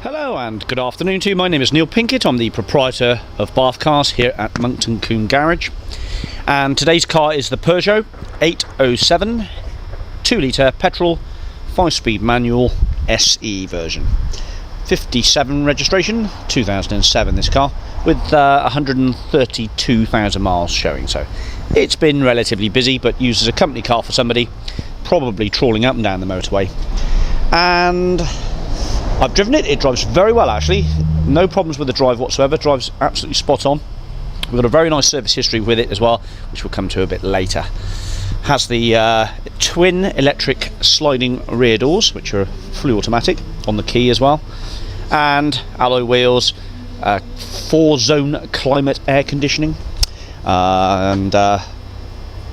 Hello and good afternoon to you. My name is Neil Pinkett. I'm the proprietor of Bath Cars here at Monkton Combe Garage, and today's car is the Peugeot 807 2-litre petrol 5-speed manual SE version, 57 registration, 2007 this car, with 132,000 miles showing. So it's been relatively busy, but used as a company car for somebody probably trawling up and down the motorway. And I've driven it. It drives very well, actually. No problems with the drive whatsoever. Drives absolutely spot on. We've got a very nice service history with it as well, which we'll come to a bit later. Has the twin electric sliding rear doors, which are fully automatic on the key as well, and alloy wheels, 4-zone climate air conditioning, and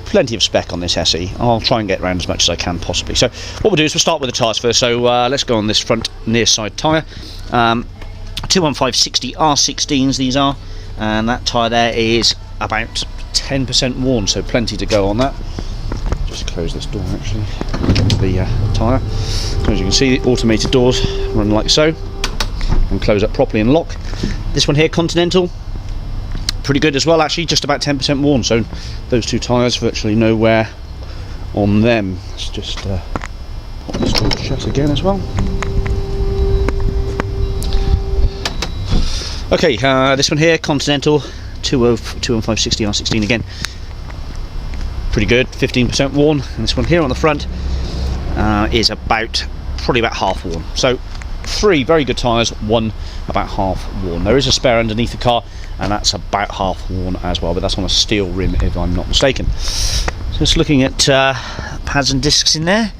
plenty of spec on this SE. I'll try and get around as much as I can possibly. So what we'll do is we'll start with the tyres first. So let's go on this front near side tyre. 215/60 R16s these are, and that tyre there is about 10% worn, so plenty to go on that. Just close this door actually, the tyre. So as you can see, the automated doors run like so, and close up properly and lock. This one here, Continental, pretty good as well actually, just about 10% worn, so those two tyres, virtually no wear on them. Let's just pop this door shut again as well. Okay, this one here, Continental 215/60 R16 again, pretty good, 15% worn, and this one here on the front is probably about half worn. So 3 very good tyres, 1 about half worn. There is a spare underneath the car, and that's about half worn as well, but that's on a steel rim if I'm not mistaken. So just looking at pads and discs in there.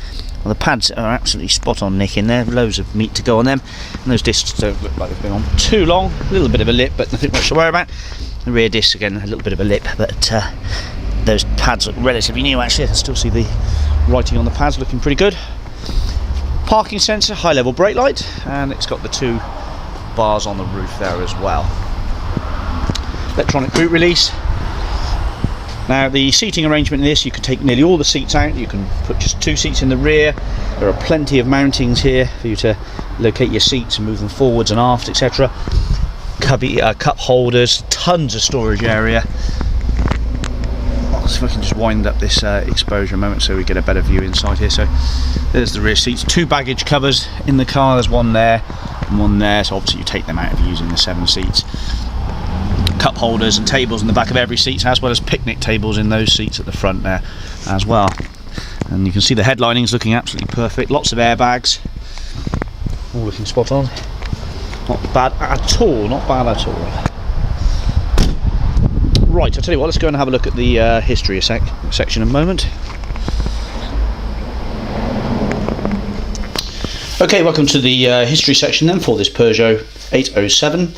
Well, the pads are absolutely spot on nick in there, loads of meat to go on them, and those discs don't look like they've been on too long. A little bit of a lip, but nothing much to worry about. The rear discs again, a little bit of a lip, but those pads look relatively new actually. I can still see the writing on the pads looking pretty good. Parking sensor, high level brake light, and it's got the 2 bars on the roof there as well. Electronic boot release. Now the seating arrangement in this, you can take nearly all the seats out. You can put just 2 seats in the rear. There are plenty of mountings here for you to locate your seats and move them forwards and aft, etc. Cup holders, tons of storage area. So if I can just wind up this exposure a moment so we get a better view inside here. So there's the rear seats, 2 baggage covers in the car. There's one there and one there, so obviously you take them out if you're using the 7 seats. Cup holders and tables in the back of every seat, as well as picnic tables in those seats at the front there as well. And you can see the headlining's looking absolutely perfect. Lots of airbags, all looking spot on. Not bad at all, not bad at all. Right, I'll tell you what, let's go and have a look at the history section in a moment. Okay, welcome to the history section then for this Peugeot 807.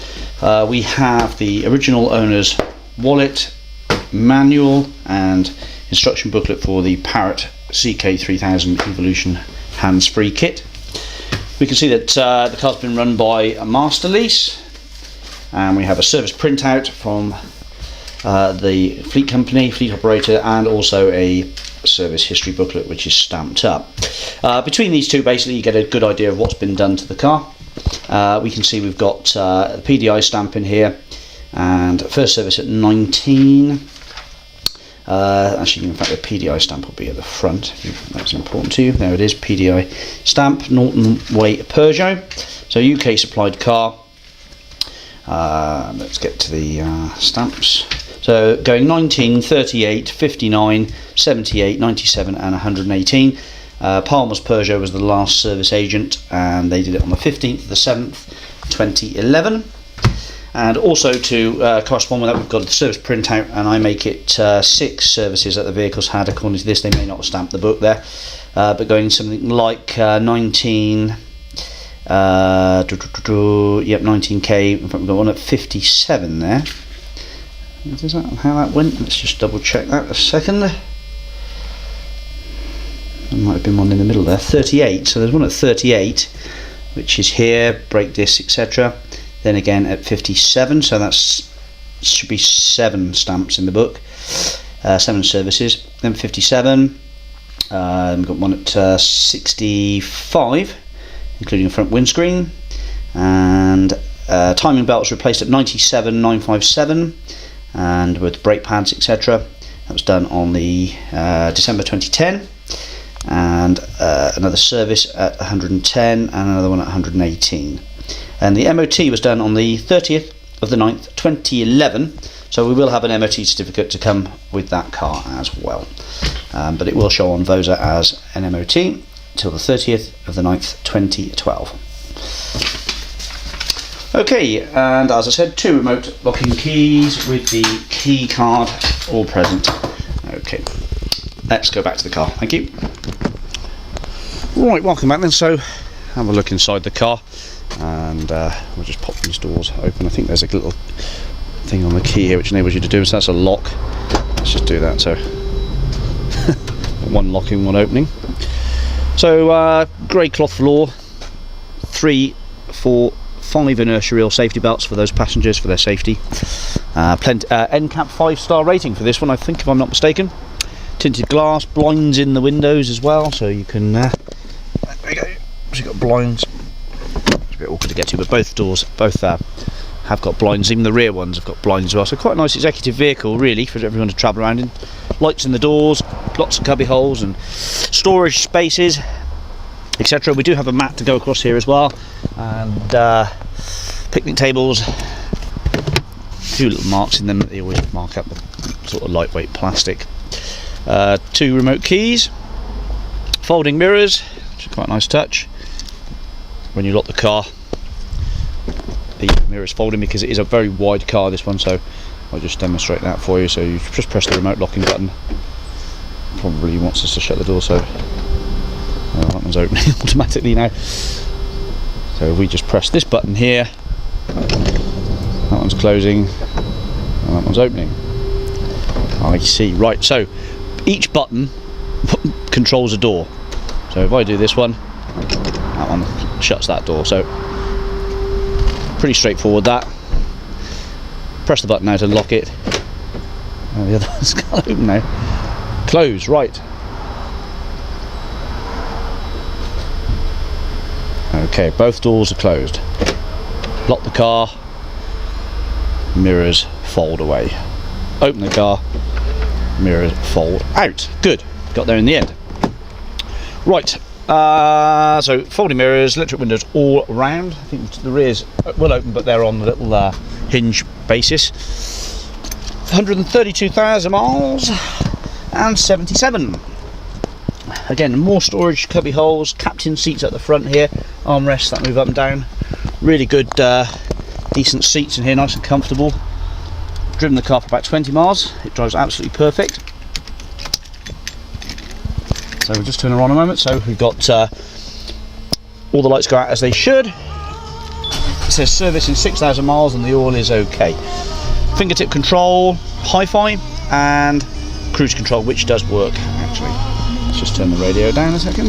We have the original owner's wallet, manual and instruction booklet for the Parrot CK3000 Evolution hands-free kit. We can see that the car's been run by a master lease, and we have a service printout from the fleet company, fleet operator, and also a service history booklet which is stamped up. Between these two, basically you get a good idea of what's been done to the car. We can see we've got the PDI stamp in here, and first service at 19. Actually, in fact, the PDI stamp will be at the front if that's important to you. There it is, PDI stamp, Norton Way Peugeot. So UK supplied car. Let's get to the stamps. So going 19, 38, 59, 78, 97 and 118. Palmer's Peugeot was the last service agent, and they did it on the 15th of the 7th 2011. And also to correspond with that, we've got the service printout, and I make it 6 services that the vehicle's had. According to this, they may not have stamped the book there, but going something like 19 yep, 19k. In fact, we've got one at 57 there. Is that how that went? Let's just double check that a second. There might have been one in the middle there. 38, so there's one at 38, which is here, brake discs, etc. Then again at 57, so that's should be 7 stamps in the book, 7 services. Then 57, we've got one at 65, including a front windscreen, and timing belts replaced at 97,957, and with brake pads, etc. That was done on the December 2010, and another service at 110 and another one at 118. And the MOT was done on the 30th of the 9th 2011, so we will have an MOT certificate to come with that car as well, but it will show on VOSA as an MOT till the 30th of the 9th 2012. Okay, and as I said, 2 remote locking keys with the key card all present. Okay, let's go back to the car. Thank you. Right, welcome back then. So have a look inside the car, and we'll just pop these doors open. I think there's a little thing on the key here which enables you to do, so that's a lock. Let's just do that. So one locking, one opening. So grey cloth floor, 3, 4, 5 inertia reel safety belts for those passengers for their safety. NCAP 5-star rating for this one, I think, if I'm not mistaken. Tinted glass, blinds in the windows as well, so you can there we go, so you've got blinds. It's a bit awkward to get to, but both doors have got blinds. Even the rear ones have got blinds as well, so quite a nice executive vehicle really for everyone to travel around in. Lights in the doors, lots of cubby holes and storage spaces, etc. We do have a mat to go across here as well, and picnic tables, a few little marks in them that they always mark up with sort of lightweight plastic. 2 remote keys, folding mirrors, which is quite a nice touch. When you lock the car, the mirror is folding because it is a very wide car, this one, so I'll just demonstrate that for you. So you just press the remote locking button. Probably wants us to shut the door, so that one's opening automatically now. So if we just press this button here, that one's closing and that one's opening. I see. Right, so each button controls a door. So if I do this one, that one shuts that door. So pretty straightforward that. Press the button now to lock it. Oh, the other one's got open now. Close, right. Okay, both doors are closed. Lock the car, mirrors fold away. Open the car, mirrors fold out. Good, got there in the end. Right, so folding mirrors, electric windows all round. I think the rears will open, but they're on the little hinge basis. 132,000 miles and 77. Again, more storage, cubby holes, captain seats at the front here, armrests that move up and down. Really good, decent seats in here, nice and comfortable. Driven the car for about 20 miles. It drives absolutely perfect. So we'll just turn her on a moment. So we've got all the lights go out as they should. It says service in 6,000 miles and the oil is okay. Fingertip control, hi-fi, and cruise control, which does work actually. Let's just turn the radio down a second.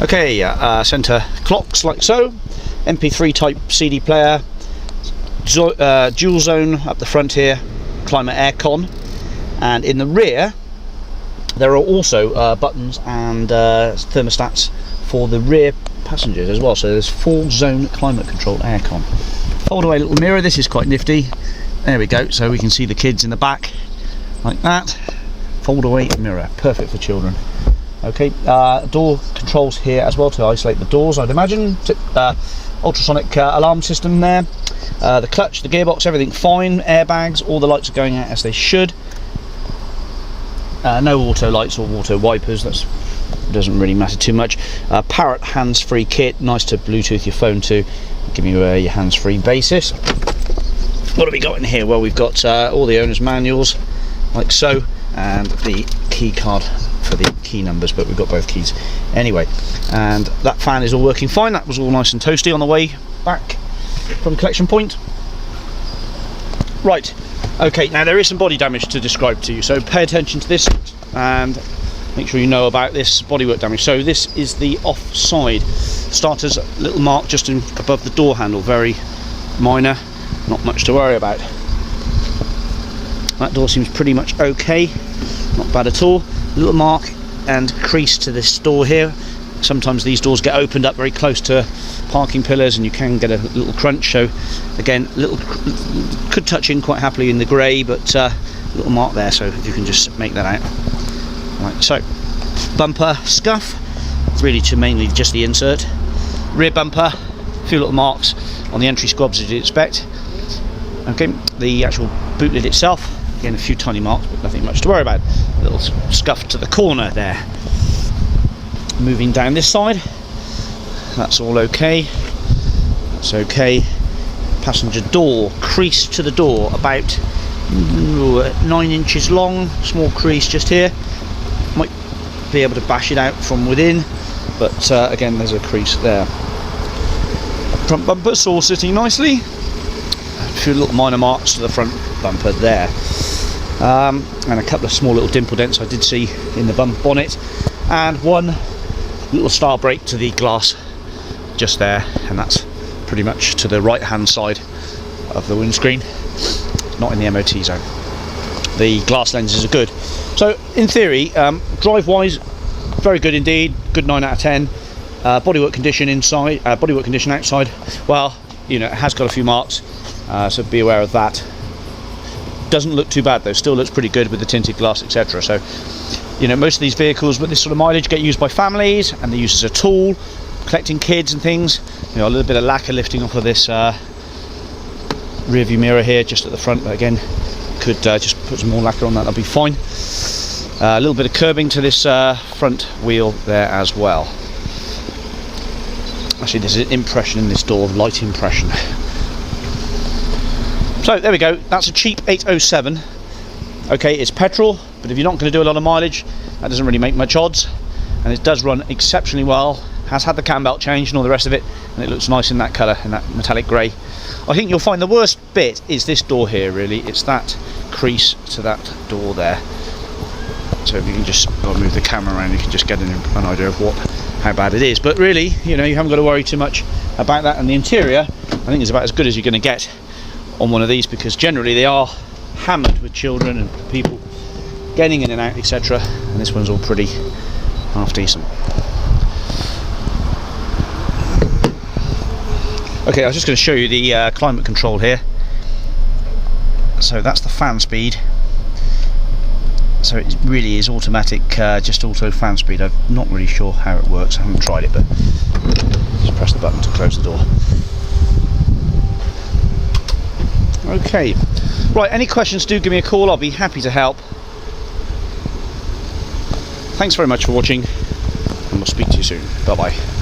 Okay, centre clocks like so. MP3 type CD player. Dual zone up the front here, climate aircon, and in the rear there are also buttons and thermostats for the rear passengers as well, so there's full zone climate control aircon. Fold away little mirror, this is quite nifty. There we go, so we can see the kids in the back like that. Fold away mirror, perfect for children. Okay, door controls here as well to isolate the doors, I'd imagine. Ultrasonic alarm system there. The clutch, the gearbox, everything fine. Airbags, all the lights are going out as they should. No auto lights or auto wipers, that doesn't really matter too much. Parrot hands-free kit, nice to Bluetooth your phone to, give you a hands-free basis. What have we got in here? Well, we've got all the owner's manuals, like so, and the key card for the key numbers, but we've got both keys anyway. And that fan is all working fine. That was all nice and toasty on the way back from collection point. Right, okay, now there is some body damage to describe to you, so pay attention to this and make sure you know about this bodywork damage. So this is the offside starter's little mark just above the door handle, very minor, not much to worry about. That door seems pretty much okay, not bad at all. Little mark and crease to this door here, sometimes these doors get opened up very close to parking pillars and you can get a little crunch. So again, could touch in quite happily in the grey, but little mark there, so if you can just make that out. Right, so bumper scuff, really to mainly just the insert. Rear bumper, a few little marks on the entry squabs as you'd expect. Okay, the actual boot lid itself, again a few tiny marks, but nothing much to worry about. A little scuff to the corner there. Moving down this side, that's all okay. That's okay. Passenger door, crease to the door, about 9 inches long, small crease just here. Might be able to bash it out from within, but again there's a crease there. Front bumper's all sitting nicely. A few little minor marks to the front bumper there, and a couple of small little dimple dents I did see in the bonnet, and one little star break to the glass just there, and that's pretty much to the right hand side of the windscreen, not in the MOT zone. The glass lenses are good. So in theory, drive wise, very good indeed, good 9 out of 10. Bodywork condition inside, bodywork condition outside, well, you know, it has got a few marks, so be aware of that. Doesn't look too bad though, still looks pretty good with the tinted glass, etc. So, you know, most of these vehicles with this sort of mileage get used by families, and they're used as a tool, collecting kids and things. You know, a little bit of lacquer lifting off of this rear view mirror here just at the front, but again, could just put some more lacquer on that, that'll be fine. A little bit of curbing to this front wheel there as well. Actually, there's an impression in this door, light impression. So there we go, that's a cheap 807. Okay, it's petrol, but if you're not going to do a lot of mileage, that doesn't really make much odds, and it does run exceptionally well. Has had the cam belt changed and all the rest of it, and it looks nice in that colour, in that metallic grey. I think you'll find the worst bit is this door here, really. It's that crease to that door there. So if you can just move the camera around, you can just get an idea of how bad it is. But really, you know, you haven't got to worry too much about that. And the interior, I think, is about as good as you're going to get on one of these, because generally they are hammered with children and people getting in and out, etc. And this one's all pretty half decent. Okay, I was just going to show you the climate control here. So that's the fan speed. So it really is automatic, just auto fan speed. I'm not really sure how it works, I haven't tried it, but just press the button to close the door. Okay, right, any questions, do give me a call, I'll be happy to help. Thanks very much for watching, and we'll speak to you soon. Bye bye.